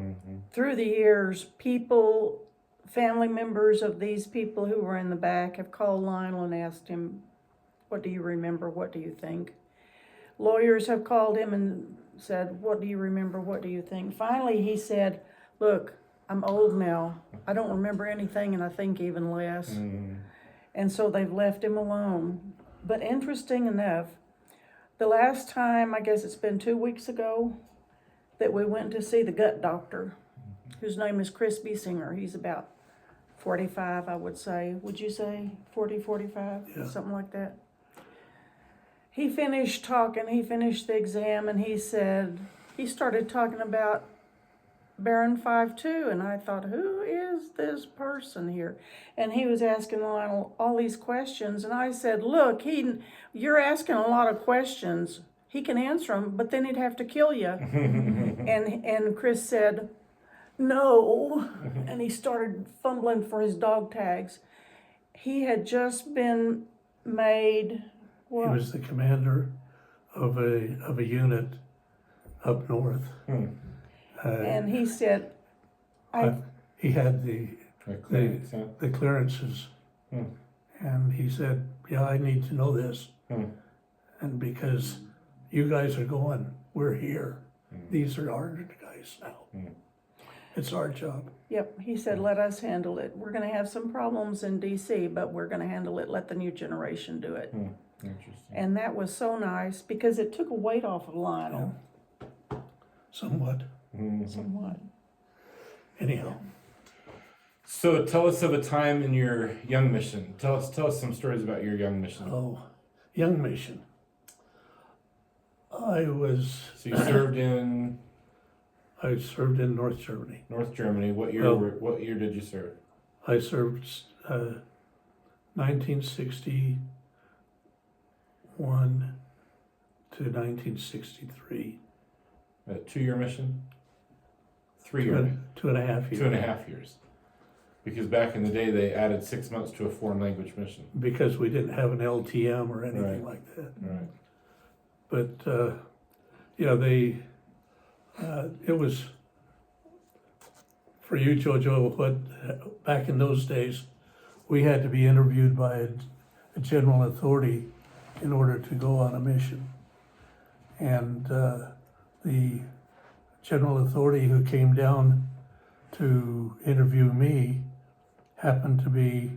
Through the years, family members of these people who were in the back have called Lionel and asked him, what do you remember? What do you think? Lawyers have called him and said, what do you remember? What do you think? Finally, he said, look, I'm old now. I don't remember anything, and I think even less. And so they've left him alone. But interesting enough, the last time, I guess it's been 2 weeks ago, that we went to see the gut doctor, whose name is Chris Biesinger. He's about 45, I would say. Would you say 40, 45? Yeah. Something like that. He finished talking, he finished the exam, and he started talking about Baron 5-2, and I thought, who is this person here? And he was asking Lionel all these questions, and I said, look, you're asking a lot of questions. He can answer them, but then he'd have to kill you. and Chris said, no, and he started fumbling for his dog tags. He had just been made, He was the commander of a unit up north. and he said, he had the clearances, Hmm. and he said, yeah, I need to know this. And because you guys are going, we're here. These are our guys now. It's our job. Yep, he said, let us handle it. We're going to have some problems in D.C., but we're going to handle it. Let the new generation do it. Interesting. And that was so nice because it took a weight off of Lionel. Somewhat. Somewhat. Anyhow. So tell us of a time in your young mission. Tell us some stories about your young mission. Oh, young mission. So you served in I served in North Germany. North Germany. What year? Oh. What year did you serve? I served 1961 to 1963. A 2-year mission? 3 year? 2.5 years. 2.5 years. Because back in the day, they added 6 months to a foreign language mission. Because we didn't have an LTM or anything Right. like that. Right. But it was for you, Jojo, what back in those days, we had to be interviewed by a general authority in order to go on a mission. And the general authority who came down to interview me happened to be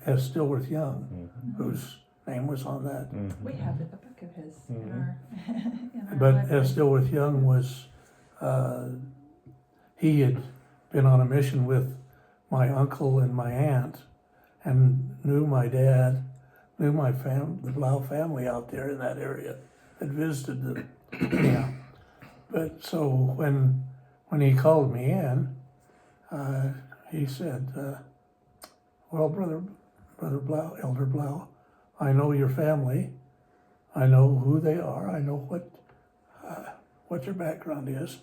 S. Dilworth Young, whose name was on that. We have a book of his in our, in our But library. S. Dilworth Young was, he had been on a mission with my uncle and my aunt, and knew my dad, knew my the Blau family out there in that area, had visited them. Yeah. But so when he called me in, he said, well, Brother Blau, Elder Blau, I know your family. I know who they are. I know what their background is.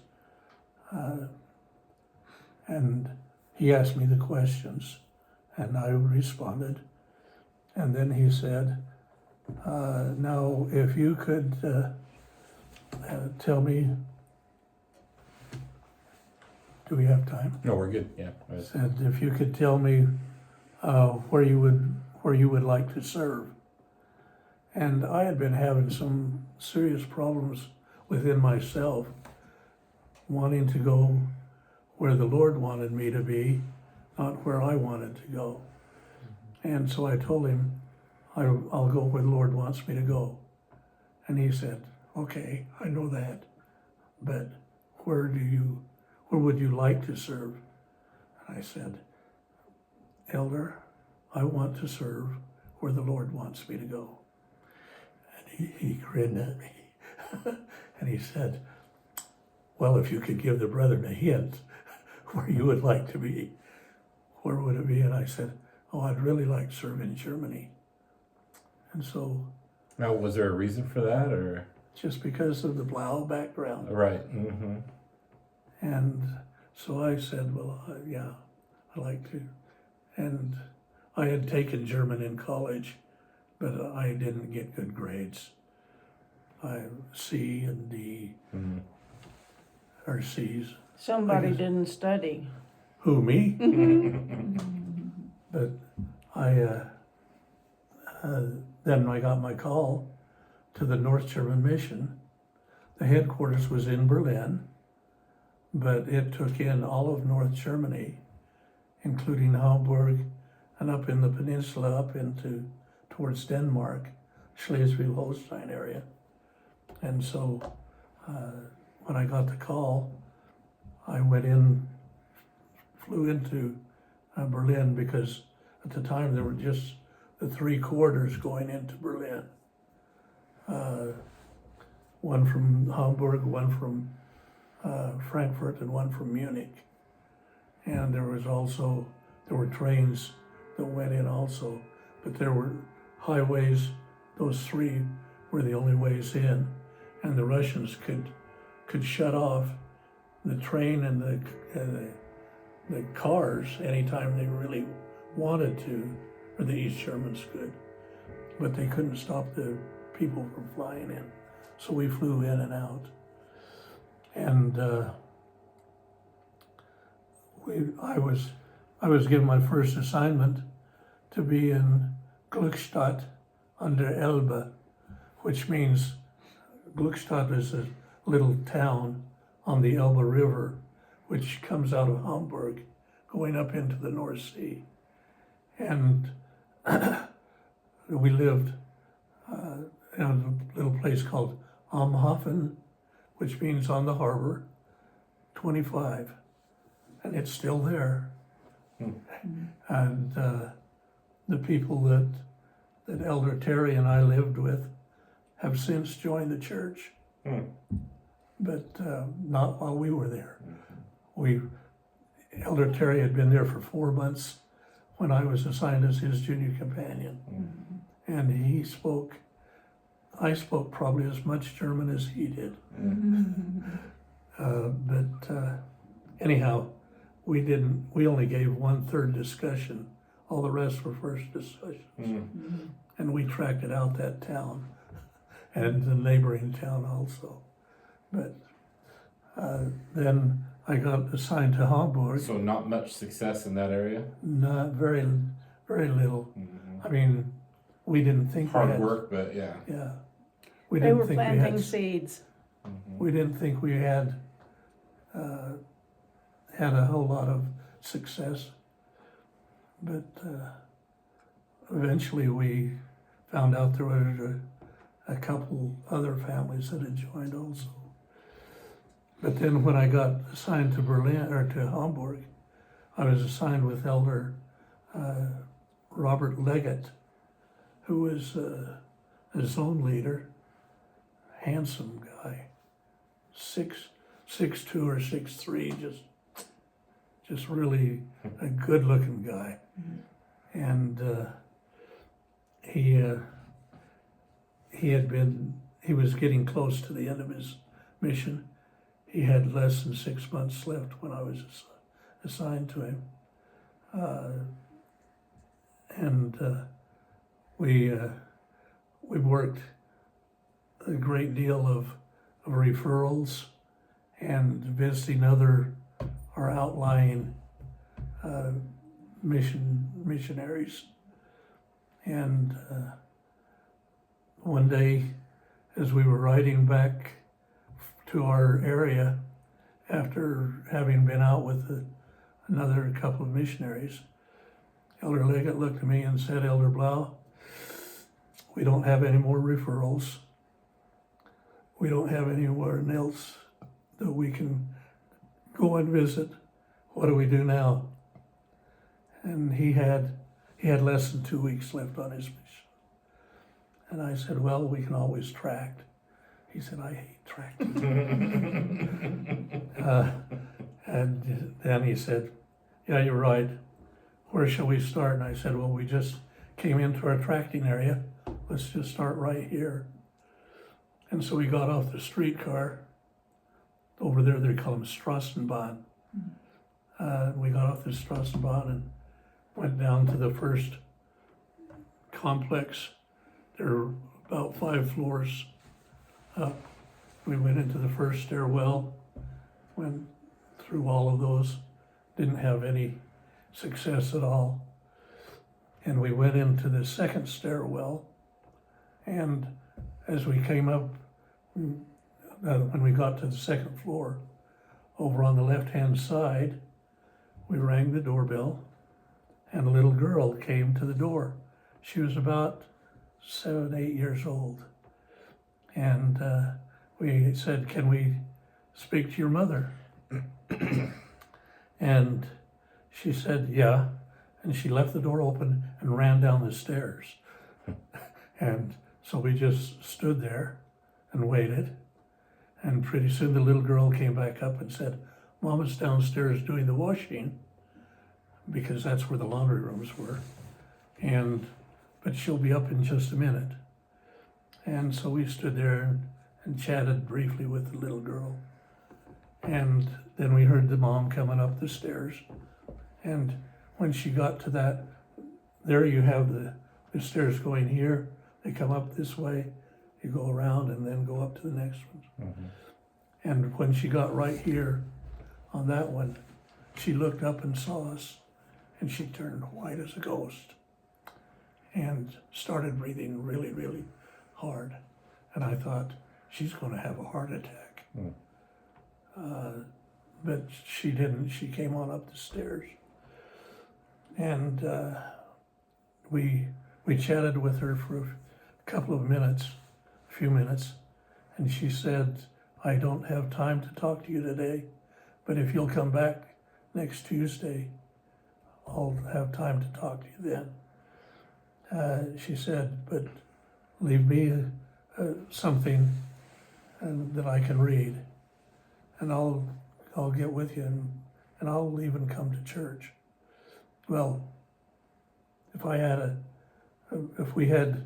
And he asked me the questions, and I responded. And then he said, now, if you could tell me, do we have time? No, we're good. Yeah. Said, if you could tell me where you would like to serve. And I had been having some serious problems within myself, wanting to go where the Lord wanted me to be, not where I wanted to go. And so I told him, I'll go where the Lord wants me to go. And he said, okay, I know that, but where would you like to serve? And I said, Elder, I want to serve where the Lord wants me to go. And he grinned at me. And he said, well, if you could give the brethren a hint where you would like to be, where would it be? And I said, oh, I'd really like to serve in Germany. And so, Now, was there a reason for that, or? just because of the Blau background. Right. And so I said, well, yeah, I'd like to. And I had taken German in college, but I didn't get good grades. I C and D, or C's. Somebody I guess- didn't study. Who, me? But then I got my call to the North German mission. The headquarters was in Berlin, but it took in all of North Germany, including Hamburg, and up in the peninsula, up towards Denmark, Schleswig-Holstein area. And so when I got the call, I flew into Berlin, because at the time there were just the 3 corridors going into Berlin. One from Hamburg, one from Frankfurt, and one from Munich. And there were trains that went in also, but there were highways. Those 3 were the only ways in, and the Russians could shut off the train and the cars anytime they really wanted to, or the East Germans could, but they couldn't stop the people from flying in. So we flew in and out. And I was given my first assignment to be in Glückstadt an der Elbe, which means Glückstadt is a little town on the Elbe River, which comes out of Hamburg, going up into the North Sea. And we lived in a little place called Amhafen, which means on the harbor, 25. And it's still there. And the people that Elder Terry and I lived with have since joined the church. But not while we were there. Elder Terry had been there for 4 months when I was assigned as his junior companion. And I spoke probably as much German as he did. But anyhow, we only gave 1/3 discussion. All the rest were first discussions. And we tracked it out, that town, and the neighboring town also. But then I got assigned to Hamburg. So not much success in that area. Not very, very little. Mhm. I mean, we didn't think we Hard had, work, but yeah. yeah. We They didn't were think we planting had, seeds. Mhm. we didn't think we had, had a whole lot of success. But, eventually we found out there were a couple other families that had joined also. But then when I got assigned to Berlin, or to Hamburg, I was assigned with Elder Robert Leggett, who was a zone leader, handsome guy, 6'2" or 6'3", just really a good-looking guy. And he was getting close to the end of his mission. He had less than 6 months left when I was assigned to him. We worked a great deal of referrals and visiting our outlying missionaries. And one day, as we were riding back to our area after having been out with another couple of missionaries, Elder Leggett looked at me and said, "Elder Blau, we don't have any more referrals. We don't have anywhere else that we can go and visit. What do we do now?" And he had less than 2 weeks left on his mission. And I said, "Well, we can always tract." He said, "I hate tracting." And then he said, "Yeah, you're right. Where shall we start?" And I said, "Well, we just came into our tracting area. Let's just start right here." And so we got off the streetcar. Over there, they call them Strassenbahn. We got off the Strassenbahn and went down to the first complex. There were about 5 floors up. We went into the first stairwell, went through all of those, didn't have any success at all. And we went into the second stairwell, and as we came up, when we got to the second floor, over on the left-hand side, we rang the doorbell, and a little girl came to the door. She was about 7, 8 years old. And we said, "Can we speak to your mother?" And she said, "Yeah." And she left the door open and ran down the stairs. And so we just stood there and waited. And pretty soon the little girl came back up and said, "Mama's downstairs doing the washing," because that's where the laundry rooms were. But she'll be up in just a minute. And so we stood there and chatted briefly with the little girl. And then we heard the mom coming up the stairs. And when she got to that, there you have the stairs going here. They come up this way, you go around and then go up to the next one. And when she got right here on that one, she looked up and saw us, and she turned white as a ghost and started breathing really, really hard. And I thought, she's going to have a heart attack. But she didn't. She came on up the stairs. And we chatted with her for a few minutes, and she said, "I don't have time to talk to you today, but if you'll come back next Tuesday, I'll have time to talk to you then." She said, "But leave me something that I can read, and I'll get with you, and I'll even come to church." Well, if we had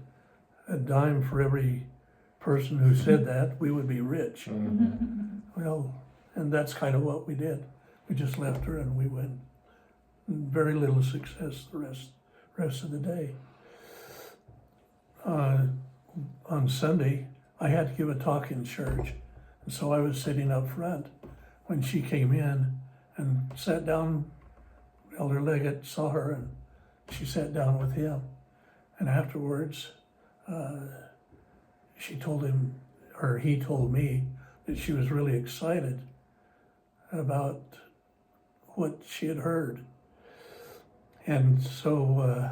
a dime for every person who said that, we would be rich. Well, and that's kind of what we did. We just left her and we went. Very little success the rest of the day. On Sunday, I had to give a talk in church, and so I was sitting up front when she came in and sat down, Elder Leggett saw her and she sat down with him. And afterwards, she told him, or he told me, that she was really excited about what she had heard. And so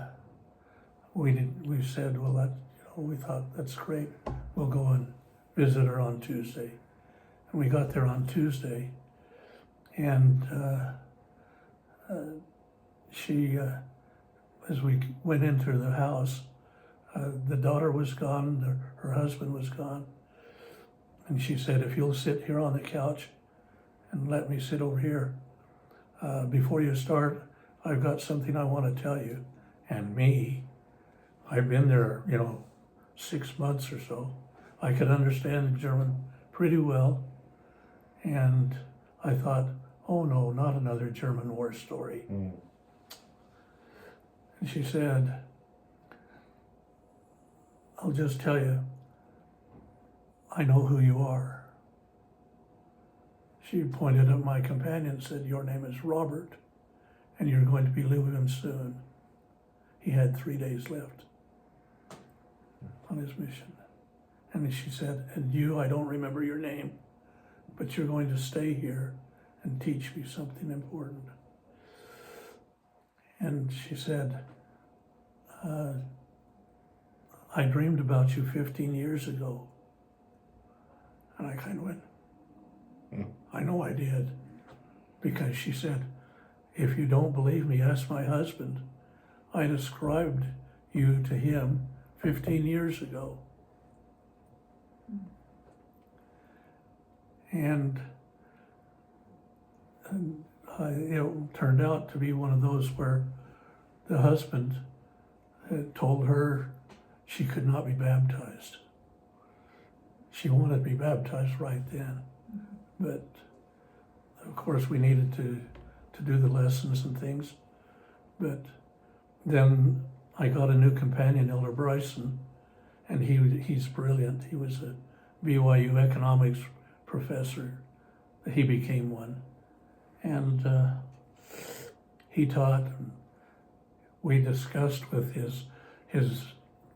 we said, well, that, we thought that's great. We'll go and visit her on Tuesday. And we got there on Tuesday, and she, as we went into the house, the daughter was gone, her husband was gone. And she said, if you'll sit here on the couch and let me sit over here, before you start, I've got something I want to tell you. And me, I've been there, 6 months or so. I could understand German pretty well. And I thought, oh no, not another German war story. Mm. And she said, I'll just tell you, I know who you are. She pointed at my companion and said, your name is Robert, and you're going to be leaving soon. He had 3 days left on his mission. And she said, and you, I don't remember your name, but you're going to stay here and teach me something important. And she said, I dreamed about you 15 years ago. And I kind of went, I know I did. Because she said, if you don't believe me, ask my husband. I described you to him 15 years ago. And it turned out to be one of those where the husband had told her she could not be baptized. She wanted to be baptized right then. But of course we needed to do the lessons and things. But then I got a new companion, Elder Bryson, and he's brilliant. He was a BYU economics professor. He became one. And he taught, and we discussed with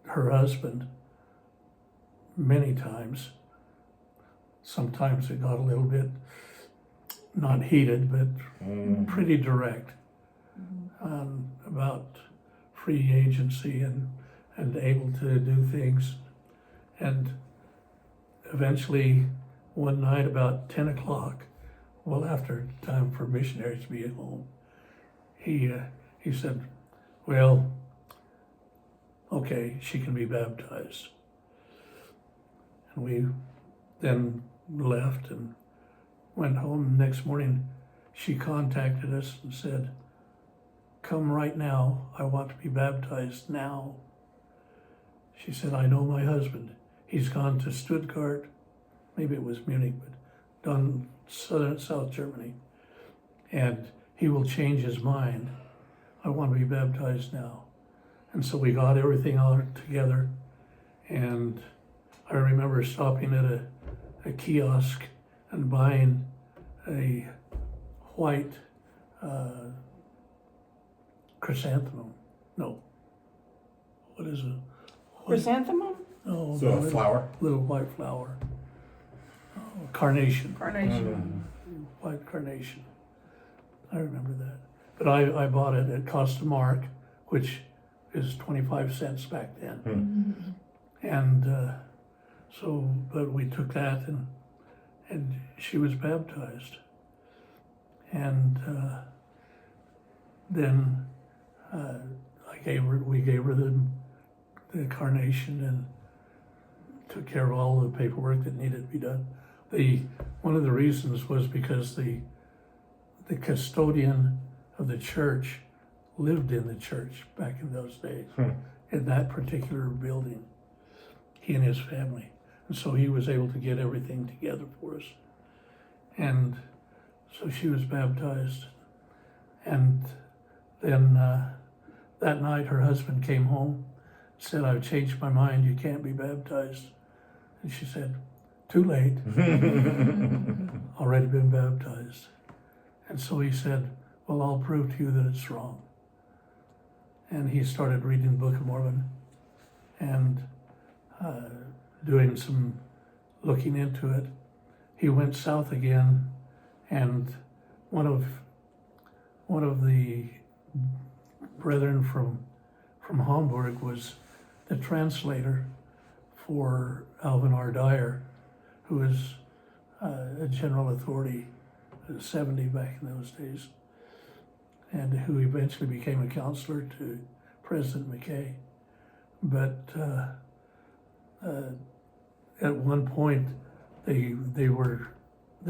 her husband many times. Sometimes it got a little bit, not heated, but pretty direct, about free agency and able to do things. And eventually, one night about 10 o'clock, well, after time for missionaries to be at home, he said, well, okay, she can be baptized. And we then left and went home. The next morning, she contacted us and said, come right now, I want to be baptized now. She said, I know my husband. He's gone to Stuttgart, maybe it was Munich, but done South Germany, and he will change his mind. I want to be baptized now. And so we got everything all together, and I remember stopping at a kiosk and buying a white chrysanthemum. No, what is it? Chrysanthemum? No, So a flower? Little white flower. Oh, carnation. Carnation. White carnation. I remember that. But I bought it. It cost a mark, which is 25 cents back then. And but we took that and she was baptized. And then we gave her the carnation and took care of all the paperwork that needed to be done. One of the reasons was because the custodian of the church lived in the church back in those days, in that particular building, he and his family. And so he was able to get everything together for us. And so she was baptized. And then that night her husband came home, said, I've changed my mind, you can't be baptized. And she said, too late, already been baptized. And so he said, well, I'll prove to you that it's wrong. And he started reading the Book of Mormon and doing some looking into it. He went south again, and one of the brethren from Hamburg was the translator for Alvin R. Dyer, who was a general authority, 70 back in those days, and who eventually became a counselor to President McKay. But at one point, they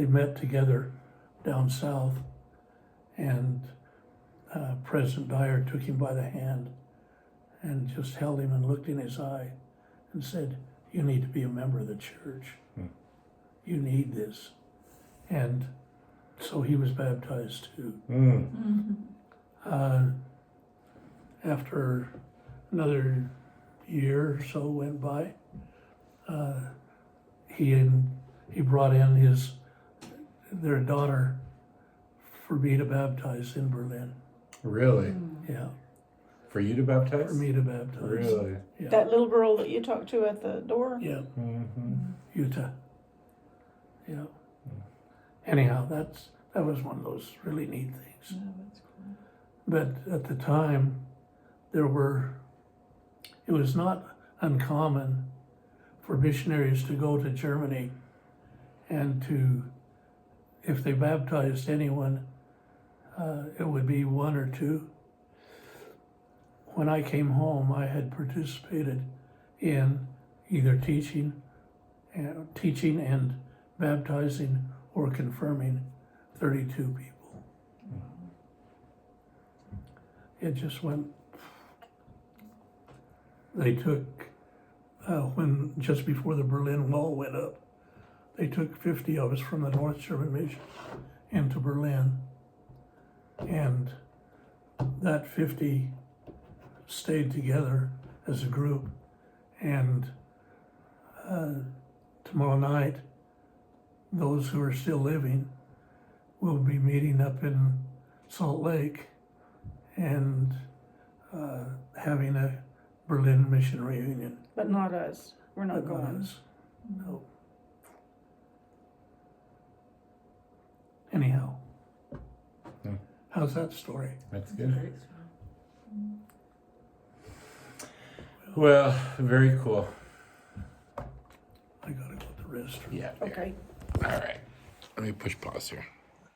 met together down south, and President Dyer took him by the hand and just held him and looked in his eye and said, "You need to be a member of the church. You need this." And so he was baptized too. After another year or so went by, he brought in their daughter for me to baptize in Berlin. Really? Yeah, For you to baptize? for me to baptize. Really? Yeah. That little girl that you talked to at the door? Yeah, Mm-hmm. Utah. Yeah. Anyhow, that was one of those really neat things. Yeah, that's cool. But at the time, it was not uncommon for missionaries to go to Germany and if they baptized anyone, it would be one or two. When I came home, I had participated in either teaching and baptizing or confirming 32 people. It just went. They took, just before the Berlin Wall went up, they took 50 of us from the North German Mission into Berlin. And that 50 stayed together as a group. And tomorrow night, those who are still living will be meeting up in Salt Lake and having a Berlin mission reunion. But not us. We're not But not going. us. No. Anyhow, how's that story? That's good. Very cool. Well, very cool. I gotta go to the restroom. Yeah. Okay. All right. Let me push pause here.